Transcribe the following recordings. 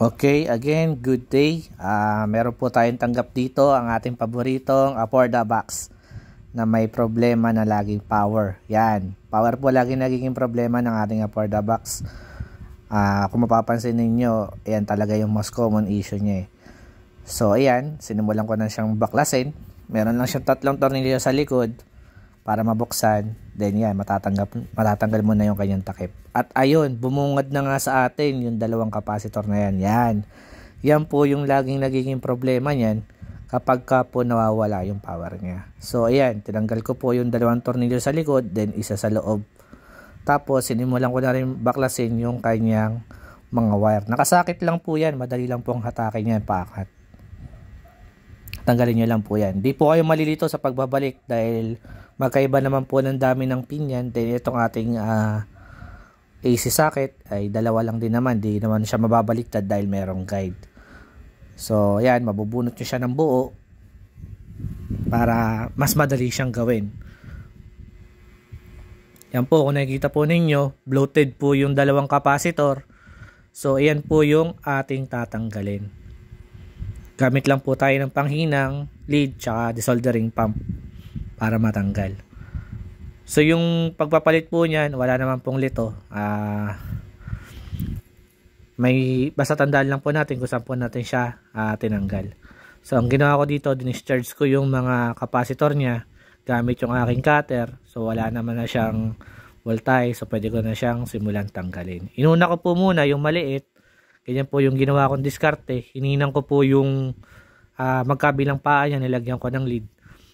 Okay, again, good day. Meron po tayong tanggap dito ang ating paboritong Apordabox na may problema na laging power. Yan, power po laging nagiging problema ng ating Apordabox. Kung mapapansin ninyo, yan talaga yung most common issue niya. So, ayan, sinimulan ko na siyang baklasin. Meron lang siyang 3 tornilyo sa likod para mabuksan. Then yan, matatanggal mo na yung kanyang takip. At ayun, bumungad na nga sa atin yung 2 kapasitor na yan. Yan po yung laging nagiging problema niyan kapag ka po nawawala yung power niya. So ayan, tinanggal ko po yung 2 tornilyo sa likod, then isa sa loob. Tapos sinimulan ko na rin baklasin yung kanyang mga wire. Nakasakit lang po yan, madali lang pong hatakin yan, paakat. Tanggalin nyo lang po yan. Di po kayo malilito sa pagbabalik dahil magkaiba naman po ng dami ng pin yan. Then itong ating AC socket ay 2 lang din naman. Di naman siya mababaliktad dahil merong guide. So yan, mabubunot nyo siya ng buo para mas madali siyang gawin. Yan po, kung nakikita po ninyo, bloated po yung 2 kapasitor. So yan po yung ating tatanggalin. Gamit lang po tayo ng panghinang, lead, tsaka desoldering pump para matanggal. So yung pagpapalit po niyan, wala naman pong lito. Basta tandaan lang po natin kung saan po natin siya tinanggal. So ang ginawa ko dito, discharge ko yung mga kapasitor niya gamit yung aking cutter. So wala naman na siyang voltage, so pwede ko na siyang simulan tanggalin. Inuna ko po muna yung maliit. Ganyan po yung ginawa kong diskarte. Hininang ko po yung magkabilang paa niya, nilagyan ko ng lead.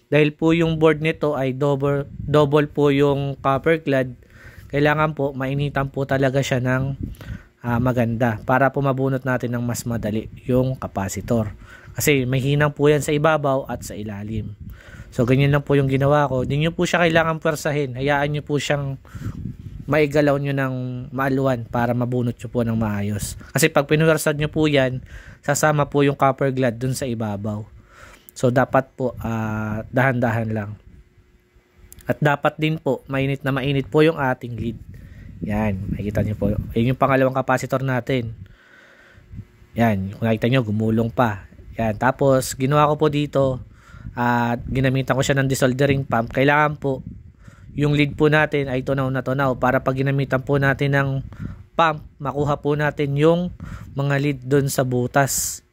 Dahil po yung board nito ay double po yung copper clad, kailangan po mainitan po talaga siya ng maganda para po mabunot natin ng mas madali yung kapasitor. Kasi may hinang po yan sa ibabaw at sa ilalim. So ganyan lang po yung ginawa ko. Hindi nyo po siya kailangan pwersahin. Hayaan nyo po siyang maigalaw nyo ng maaluan para mabunot nyo po ng maayos. Kasi pag pinuwersad nyo po yan, sasama po yung copper clad dun sa ibabaw. So dapat po dahan-dahan lang. At dapat din po mainit na mainit po yung ating lead. Yan, makikita nyo po. Yan yung pangalawang kapasitor natin. Yan, kung nakita nyo, gumulong pa. Yan, tapos ginawa ko po dito, ginamitan ko siya ng desoldering pump. Kailangan po yung lead po natin ay tunaw na tunaw para pag ginamitan po natin ng pump, makuha po natin yung mga lead doon sa butas.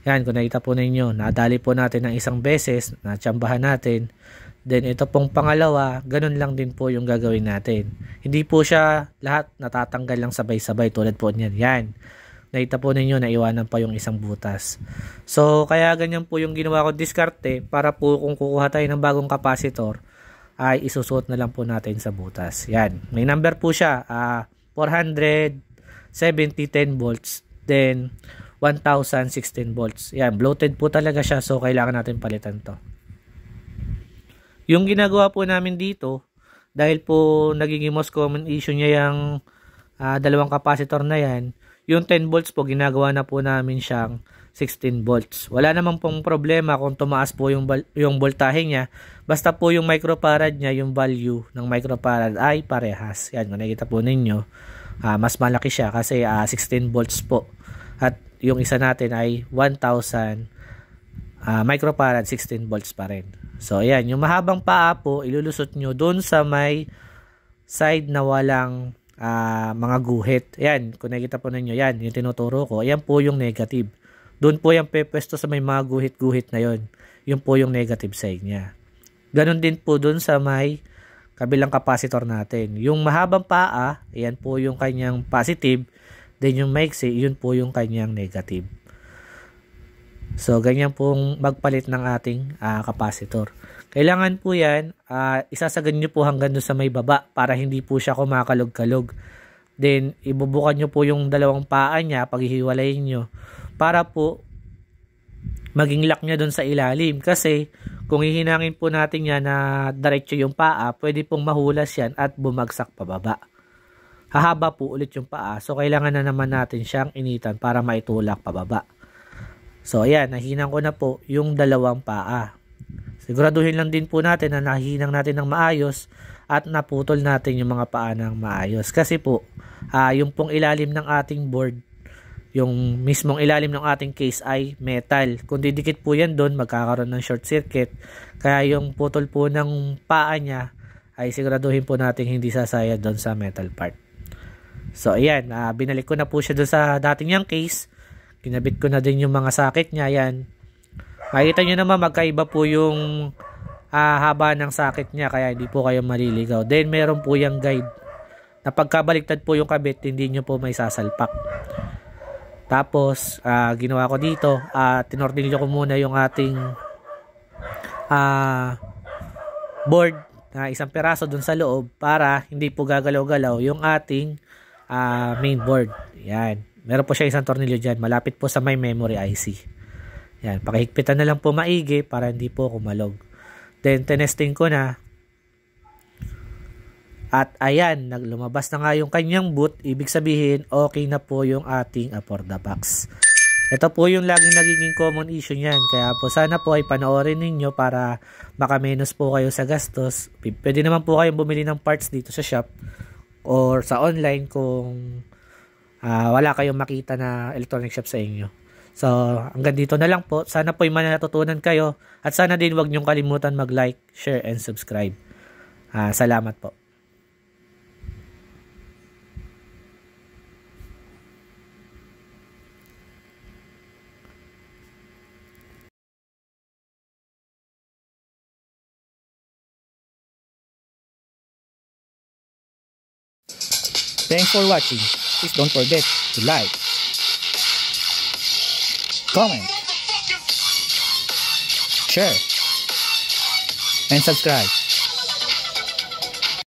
Yan, kung nakita po ninyo, nadali po natin ng isang beses, natsambahan natin. Then ito pong pangalawa, ganun lang din po yung gagawin natin. Hindi po siya lahat natatanggal lang sabay-sabay tulad po niyan. Yan, nakita po ninyo, naiwanan pa yung isang butas. So kaya ganyan po yung ginawa ko diskarte para po kung kukuha tayo ng bagong kapasitor, ay isusuot na lang po natin sa butas. Yan. May number po siya. 470 10 volts. Then, 1016 volts. Yan. Bloated po talaga siya. So, kailangan natin palitan to. Yung ginagawa po namin dito, dahil po nagiging most common issue niya yung 2 kapasitor na yan, yung 10 volts po, ginagawa na po namin siyang 16 volts. Wala namang pong problema kung tumaas po yung voltahe niya. Basta po yung microfarad niya, yung value ng microfarad ay parehas. Yan, kung nakikita po ninyo, mas malaki siya kasi 16 volts po. At yung isa natin ay 1000 microfarad, 16 volts pa rin. So, ayan, yung mahabang paa po, ilulusot nyo doon sa may side na walang mga guhit. Ayan, kung nakikita po ninyo, yan, yung tinuturo ko. Ayan po yung negative. Doon po yung pepwesto sa may mga guhit-guhit na yon. Yun po yung negative side niya. Ganon din po doon sa may kabilang kapasitor natin. Yung mahabang paa, ayan po yung kanyang positive. Then yung maiksi, yun po yung kanyang negative. So, ganyan pong magpalit ng ating kapasitor. Kailangan po yan, isasagan nyo po hanggang doon sa may baba para hindi po siya kumakalog-kalog. Then, ibubukan nyo po yung 2 paa niya, paghihiwalayin nyo, para po maging lock niya doon sa ilalim. Kasi, kung hihinangin po natin yan na diretso yung paa, pwede pong mahulas yan at bumagsak pababa. Hahaba po ulit yung paa. So, kailangan na naman natin siyang initan para maitulak pababa. So, ayan, nahinang ko na po yung 2 paa. Siguraduhin lang din po natin na nahinang natin ng maayos at naputol natin yung mga paa ng maayos. Kasi po, yung pong ilalim ng ating board, yung mismong ilalim ng ating case ay metal. Kung didikit po yan doon, magkakaroon ng short circuit. Kaya yung putol po ng paa niya ay siguraduhin po natin hindi sasaya doon sa metal part. So ayan, binalik ko na po siya doon sa dating niyang case. Kinabit ko na din yung mga socket niya. Ayan. Makikita nyo naman magkaiba po yung haba ng socket niya, kaya hindi po kayo maliligaw. Then meron po yung guide na pagkabaliktad po yung kabit, hindi nyo po may sasalpak. Tapos ginawa ko dito, tinornilyo ko muna yung ating board na isang peraso dun sa loob para hindi po gagalaw-galaw yung ating main board. Yan. Meron po siya isang tornilyo dyan, malapit po sa may memory IC. Yan, pakihigpitan na lang po maigi para hindi po kumalog. Then tinesting ko na. At ayan, lumabas na nga yung kanyang boot. Ibig sabihin, okay na po yung ating for the box. Ito po yung laging nagiging common issue niyan. Kaya po sana po ay panoorin ninyo para makamenos po kayo sa gastos. Pwede naman po kayong bumili ng parts dito sa shop or sa online kung wala kayong makita na electronic shop sa inyo. So, hanggang dito na lang po. Sana po ay manatutunan kayo. At sana din wag niyong kalimutan mag-like, share, and subscribe. Salamat po. Thanks for watching. Please don't forget to like, comment, share, and subscribe.